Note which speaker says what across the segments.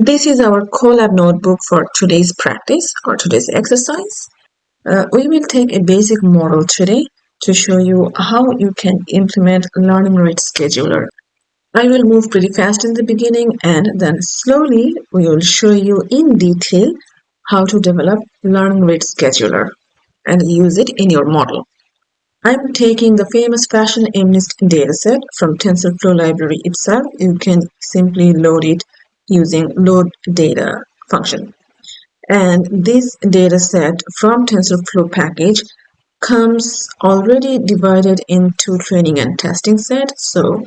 Speaker 1: This is our colab notebook for today's practice or today's exercise. We will take a basic model today to show you how you can implement learning rate scheduler. I will move pretty fast in the beginning and then slowly we will show you in detail how to develop learning rate scheduler and use it in your model. I'm taking the famous fashion MNIST dataset from TensorFlow library itself. You can simply load it using load data function. And this dataset from TensorFlow package comes already divided into training and testing set. So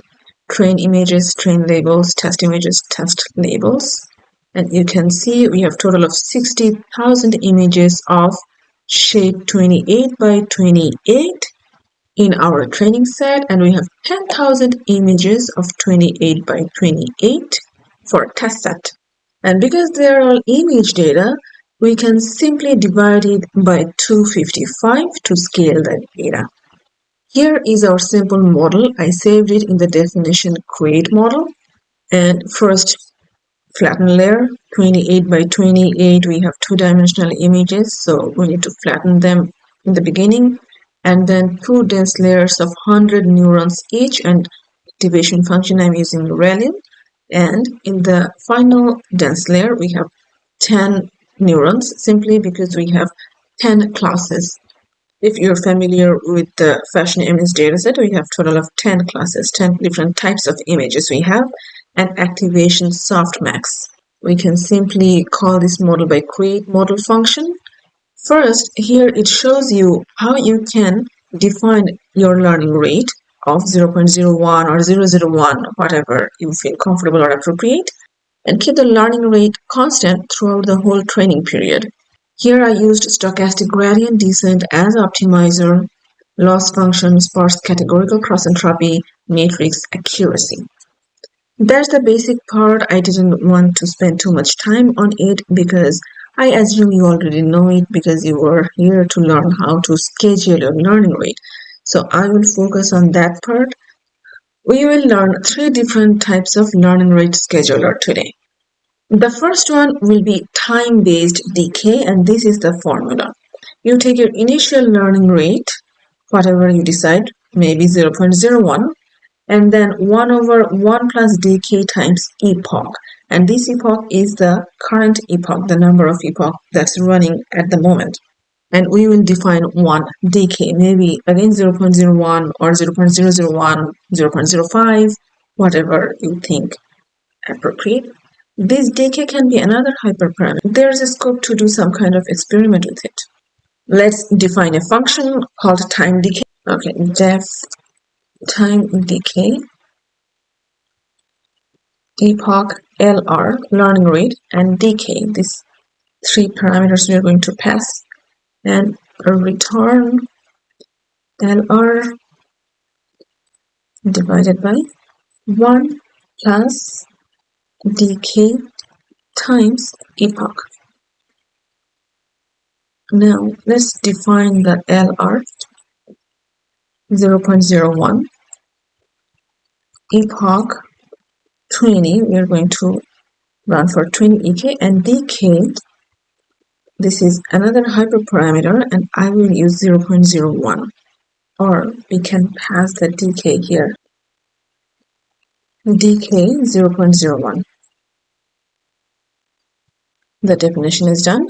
Speaker 1: train images, train labels, test images, test labels. And you can see we have total of 60,000 images of shape 28 by 28 in our training set, and we have 10,000 images of 28 by 28 for test set. And because they are all image data, we can simply divide it by 255 to scale the data. Here is our simple model. I saved it in the definition create model. And first, flatten layer 28 by 28. We have two-dimensional images, so we need to flatten them in the beginning. And then two dense layers of 100 neurons each, and activation function I'm using ReLU. And in the final dense layer, we have 10 neurons simply because we have 10 classes. If you're familiar with the fashion image dataset, we have a total of 10 classes, 10 different types of images we have, and activation softmax. We can simply call this model by create model function. First, here it shows you how you can define your learning rate of 0.01 or 0.001, whatever you feel comfortable or appropriate, and keep the learning rate constant throughout the whole training period. Here I used stochastic gradient descent as optimizer, loss function, sparse categorical cross entropy, matrix accuracy. That's the basic part. I didn't want to spend too much time on it because I assume you already know it because you were here to learn how to schedule your learning rate. So I will focus on that part. We will learn three different types of learning rate scheduler today. The first one will be time-based decay, and this is the formula. You take your initial learning rate, whatever you decide, maybe 0.01, and then 1 over 1 plus decay times epoch. And this epoch is the current epoch, the number of epoch that's running at the moment. And we will define one decay, maybe again 0.01 or 0.001, 0.05, whatever you think appropriate. This decay can be another hyperparameter. There's a scope to do some kind of experiment with it. Let's define a function called time decay. Okay, def time decay, epoch, LR, learning rate, and decay. These three parameters we are going to pass, and return LR divided by 1 plus decay times epoch. Now let's define the LR 0.01, epoch 20, we are going to run for 20 EK, and decay, this is another hyperparameter, and I will use 0.01, or we can pass the decay here. Decay 0.01. The definition is done.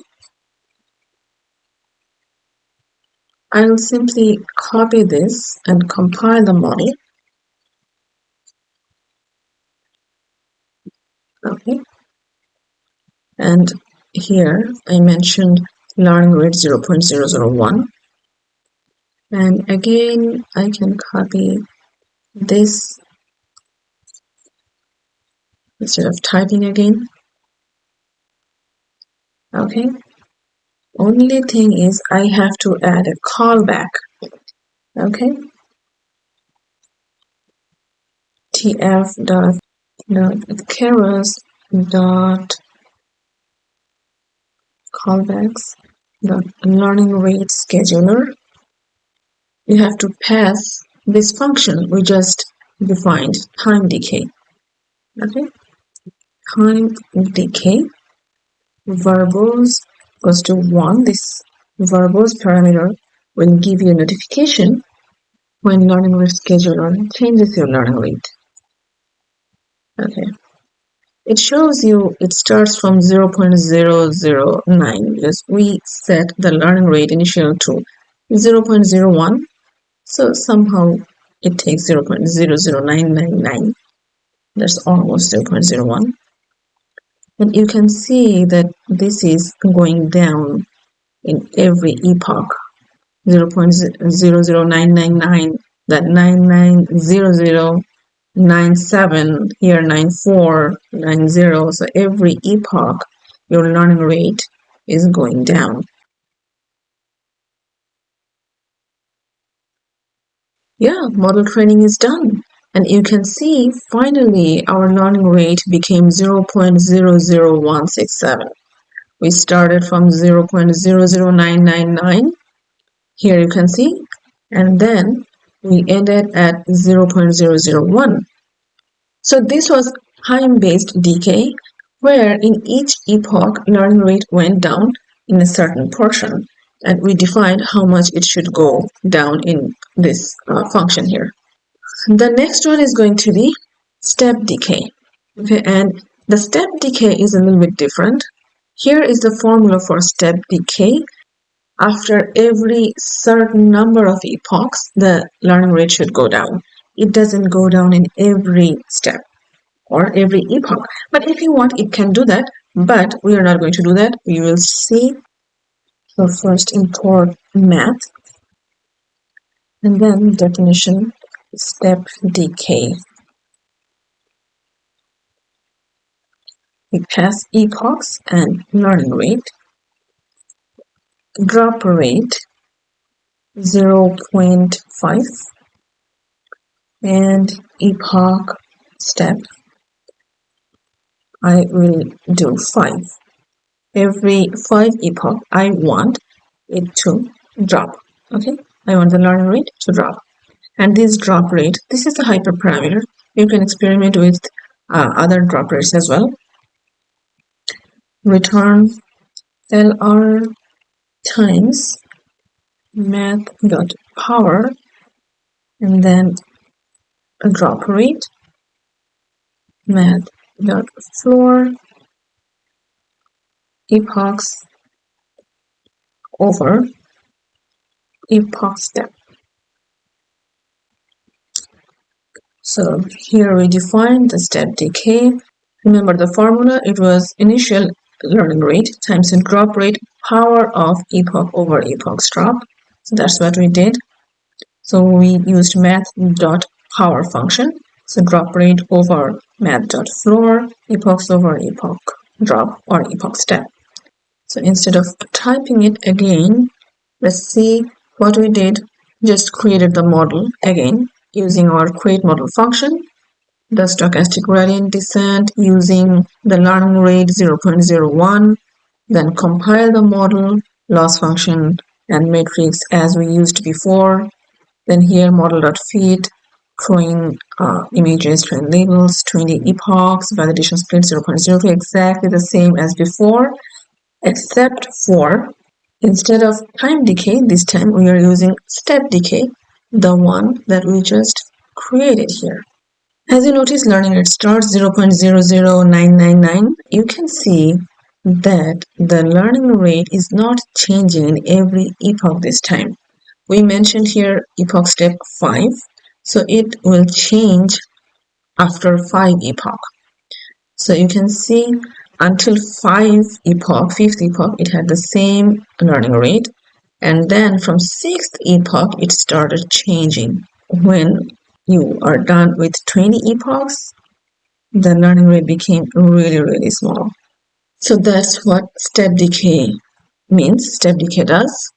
Speaker 1: I will simply copy this and compile the model. Okay. And here I mentioned learning rate 0.001. And again, I can copy this instead of typing again. Okay. Only thing is I have to add a callback. Okay. tf dot Keras dot callbacks dot learning rate scheduler. You have to pass this function we just defined, time decay. Okay. time decay, verbose goes to 1. This verbose parameter will give you a notification when learning rate scheduler changes your learning rate. Okay. It shows you it starts from 0.009 because we set the learning rate initial to 0.01. So somehow it takes 0.00999. That's almost 0.01. And you can see that this is going down in every epoch. 0.00999, that 990097, here 9490. So every epoch your learning rate is going down. Yeah, model training is done. And you can see finally our learning rate became 0.00167. We started from 0.00999. Here you can see, and then we ended at 0.001. So this was time-based decay, where in each epoch learning rate went down in a certain portion, and we defined how much it should go down in this function here. The next one is going to be step decay. Okay, and the step decay is a little bit different. Here is the formula for step decay. After every certain number of epochs, the learning rate should go down. It doesn't go down in every step or every epoch. But if you want, it can do that. But we are not going to do that. We will see. So first import math and then definition step decay. We pass epochs and learning rate, drop rate 0.5, and epoch step I will do 5. Every 5 epoch I want it to drop. Okay, I want the learning rate to drop. And this drop rate, this is the hyperparameter. You can experiment with other drop rates as well. Return LR times math.power and then a drop rate math.floor epochs over epoch step. So here we define the step decay. Remember the formula, it was initial learning rate times the drop rate power of epoch over epoch drop. So that's what we did. So we used math.power function. So drop rate over math.floor, epochs over epoch drop or epoch step. So instead of typing it again, let's see what we did. Just created the model again using our create model function, the stochastic gradient descent using the learning rate 0.01, then compile the model, loss function and matrix as we used before. Then here model.fit, throwing images, train labels, 20 epochs, validation split 0.02, exactly the same as before, except for instead of time decay, this time we are using step decay, the one that we just created here. As you notice, learning rate starts 0.00999. You can see that the learning rate is not changing in every epoch this time. We mentioned here epoch step 5, so it will change after 5 epoch. So you can see until 5th epoch, it had the same learning rate, and then from 6th epoch, it started changing. When you are done with 20 epochs, the learning rate became really, really small. So that's what step decay means, step decay does.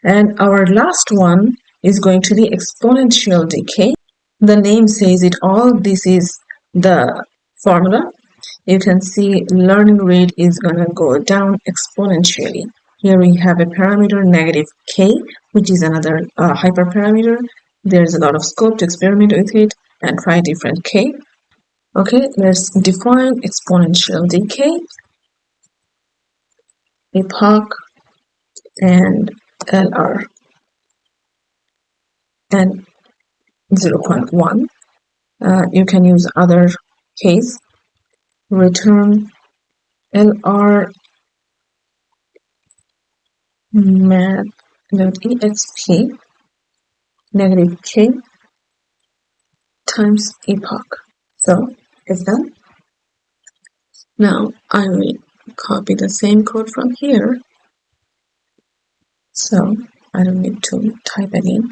Speaker 1: And our last one is going to be exponential decay. The name says it all. This is the formula. You can see learning rate is going to go down exponentially. Here we have a parameter negative k, which is another hyperparameter. There's a lot of scope to experiment with it and try different k. Okay, let's define exponential decay, epoch, and LR, and 0.1. You can use other case, return LR math.exp negative k times epoch. So it's done. Now I will copy the same code from here. So I don't need to type it in.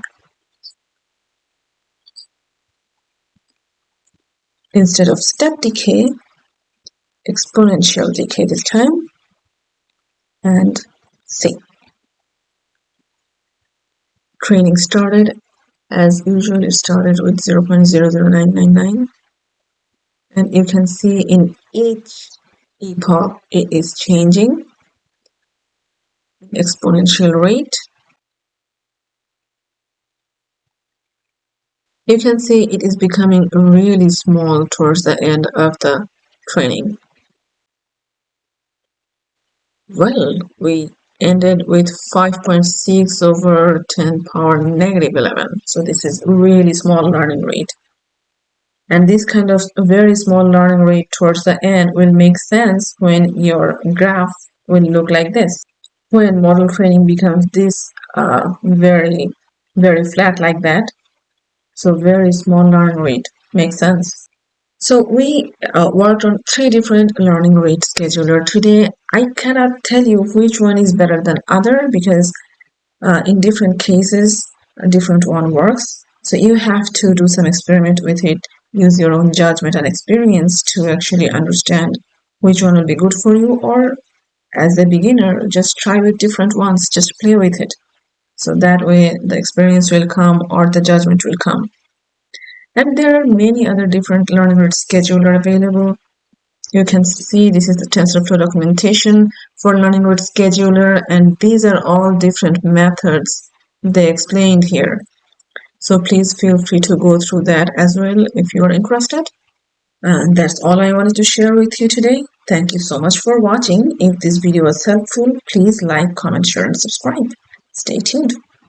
Speaker 1: Instead of step decay, exponential decay this time, and see. Training started as usual. It started with 0.00999, and you can see in each epoch it is changing exponential rate. You can see it is becoming really small towards the end of the training. Well, we ended with 5.6 over 10 power negative 11. So this is really small learning rate. And this kind of very small learning rate towards the end will make sense when your graph will look like this. When model training becomes this very, very flat like that, so very small learning rate makes sense. So we worked on 3 different learning rate scheduler today. I cannot tell you which one is better than other because in different cases, a different one works. So you have to do some experiment with it, use your own judgment and experience to actually understand which one will be good for you, or as a beginner, just try with different ones, just play with it. So that way the experience will come or the judgment will come. And there are many other different learning rate scheduler available. You can see this is the TensorFlow documentation for learning rate scheduler, and these are all different methods they explained here. So please feel free to go through that as well if you are interested. And that's all I wanted to share with you today. Thank you so much for watching. If this video was helpful, please like, comment, share, and subscribe. Stay tuned.